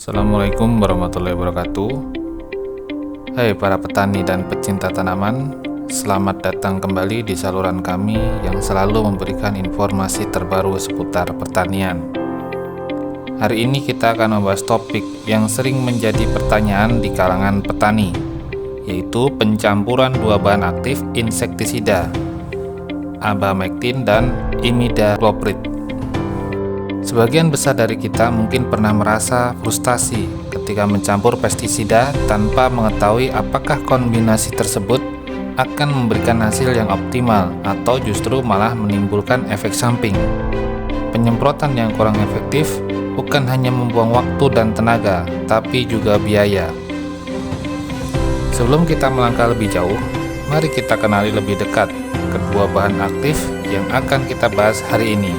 Assalamualaikum warahmatullahi wabarakatuh. Hai para petani dan pecinta tanaman, selamat datang kembali di saluran kami yang selalu memberikan informasi terbaru seputar pertanian. Hari ini kita akan membahas topik yang sering menjadi pertanyaan di kalangan petani, yaitu pencampuran dua bahan aktif insektisida, abamectin dan imidacloprid. Sebagian besar dari kita mungkin pernah merasa frustasi ketika mencampur pestisida tanpa mengetahui apakah kombinasi tersebut akan memberikan hasil yang optimal atau justru malah menimbulkan efek samping. Penyemprotan yang kurang efektif bukan hanya membuang waktu dan tenaga, tapi juga biaya. Sebelum kita melangkah lebih jauh, mari kita kenali lebih dekat kedua bahan aktif yang akan kita bahas hari ini.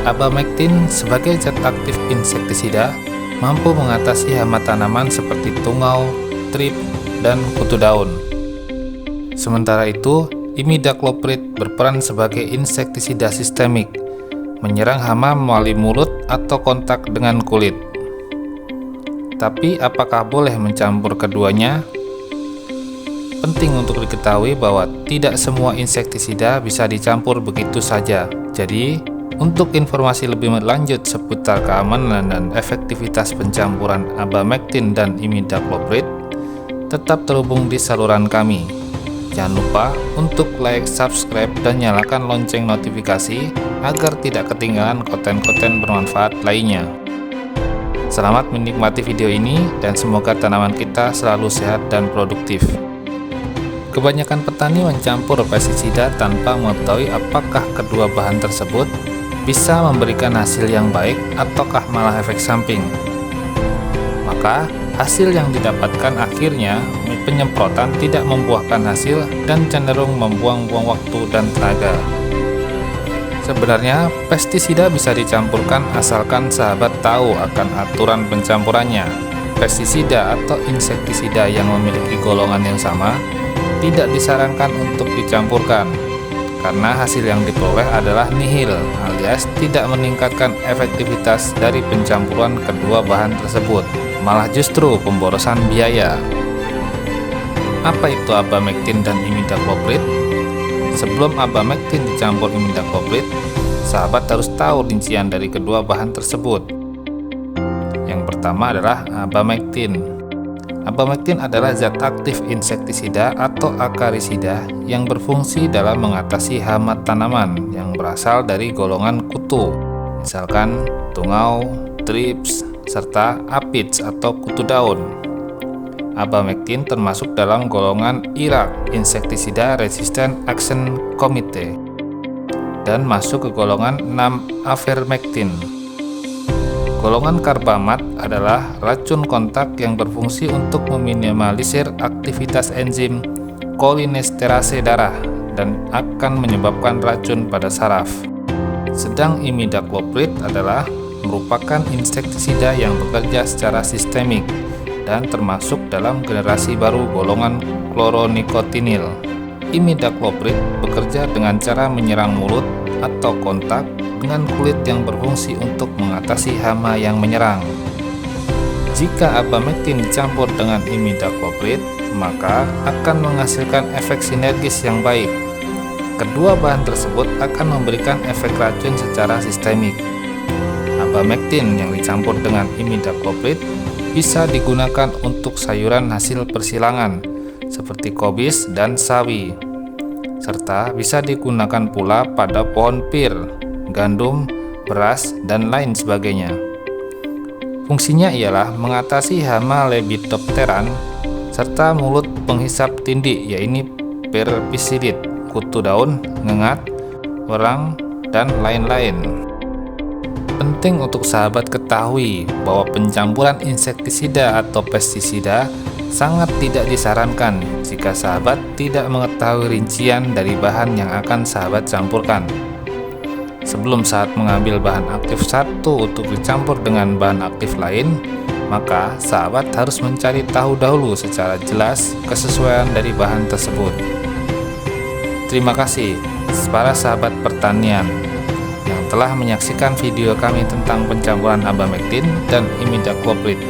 Abamectin sebagai zat aktif insektisida mampu mengatasi hama tanaman seperti tungau, trip, dan kutu daun. Sementara itu, imidacloprid berperan sebagai insektisida sistemik, menyerang hama melalui mulut atau kontak dengan kulit. Tapi apakah boleh mencampur keduanya? Penting untuk diketahui bahwa tidak semua insektisida bisa dicampur begitu saja. Jadi, untuk informasi lebih lanjut seputar keamanan dan efektivitas pencampuran abamectin dan imidacloprid, tetap terhubung di saluran kami. Jangan lupa untuk like, subscribe, dan nyalakan lonceng notifikasi agar tidak ketinggalan konten-konten bermanfaat lainnya. Selamat menikmati video ini dan semoga tanaman kita selalu sehat dan produktif. Kebanyakan petani mencampur pestisida tanpa mengetahui apakah kedua bahan tersebut bisa memberikan hasil yang baik ataukah malah efek samping. Maka hasil yang didapatkan akhirnya penyemprotan tidak membuahkan hasil dan cenderung membuang-buang waktu dan tenaga. Sebenarnya pestisida bisa dicampurkan asalkan sahabat tahu akan aturan pencampurannya. Pestisida atau insektisida yang memiliki golongan yang sama tidak disarankan untuk dicampurkan, karena hasil yang diperoleh adalah nihil alias tidak meningkatkan efektivitas dari pencampuran kedua bahan tersebut, malah justru pemborosan biaya. Apa itu abamectin dan imidacloprid? Sebelum abamectin dicampur imidacloprid, sahabat harus tahu rincian dari kedua bahan tersebut. Yang pertama adalah abamectin. Abamectin adalah zat aktif insektisida atau akarisida yang berfungsi dalam mengatasi hama tanaman yang berasal dari golongan kutu, misalkan tungau, thrips, serta aphids atau kutu daun. Abamectin termasuk dalam golongan IRAC, Insecticide Resistant Action Committee, dan masuk ke golongan 6 avermectin. Golongan karbamat adalah racun kontak yang berfungsi untuk meminimalisir aktivitas enzim kolinesterase darah dan akan menyebabkan racun pada saraf. Sedang imidacloprid adalah merupakan insektisida yang bekerja secara sistemik dan termasuk dalam generasi baru golongan chloronicotinil. Imidacloprid bekerja dengan cara menyerang mulut atau kontak dengan kulit yang berfungsi untuk mengatasi hama yang menyerang. Jika abamectin dicampur dengan imidacloprid, maka akan menghasilkan efek sinergis yang baik. Kedua bahan tersebut akan memberikan efek racun secara sistemik. Abamectin yang dicampur dengan imidacloprid bisa digunakan untuk sayuran hasil persilangan seperti kobis dan sawi, serta bisa digunakan pula pada pohon pir, gandum, beras, dan lain sebagainya. Fungsinya ialah mengatasi hama Lepidopteran serta mulut penghisap tindih, yaitu perpisidid, kutu daun, ngengat, werang, dan lain-lain. Penting untuk sahabat ketahui bahwa pencampuran insektisida atau pestisida sangat tidak disarankan jika sahabat tidak mengetahui rincian dari bahan yang akan sahabat campurkan. Sebelum saat mengambil bahan aktif satu untuk dicampur dengan bahan aktif lain, maka sahabat harus mencari tahu dahulu secara jelas kesesuaian dari bahan tersebut. Terima kasih para sahabat pertanian yang telah menyaksikan video kami tentang pencampuran abamectin dan imidacloprid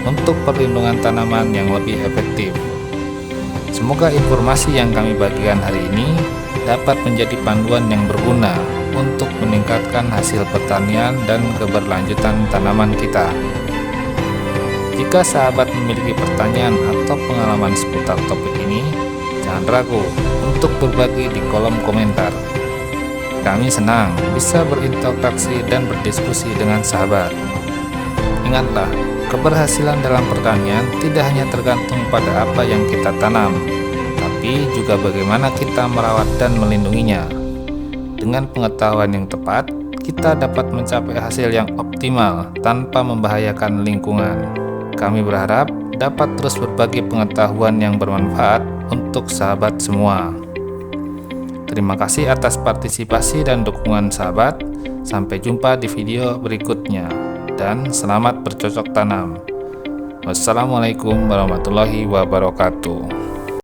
untuk perlindungan tanaman yang lebih efektif. Semoga informasi yang kami bagikan hari ini dapat menjadi panduan yang berguna untuk meningkatkan hasil pertanian dan keberlanjutan tanaman kita. Jika sahabat memiliki pertanyaan atau pengalaman seputar topik ini, jangan ragu untuk berbagi di kolom komentar. Kami senang bisa berinteraksi dan berdiskusi dengan sahabat. Ingatlah, keberhasilan dalam pertanian tidak hanya tergantung pada apa yang kita tanam, tapi juga bagaimana kita merawat dan melindunginya. Dengan pengetahuan yang tepat, kita dapat mencapai hasil yang optimal tanpa membahayakan lingkungan. Kami berharap dapat terus berbagi pengetahuan yang bermanfaat untuk sahabat semua. Terima kasih atas partisipasi dan dukungan sahabat. Sampai jumpa di video berikutnya, dan selamat bercocok tanam. Wassalamualaikum warahmatullahi wabarakatuh.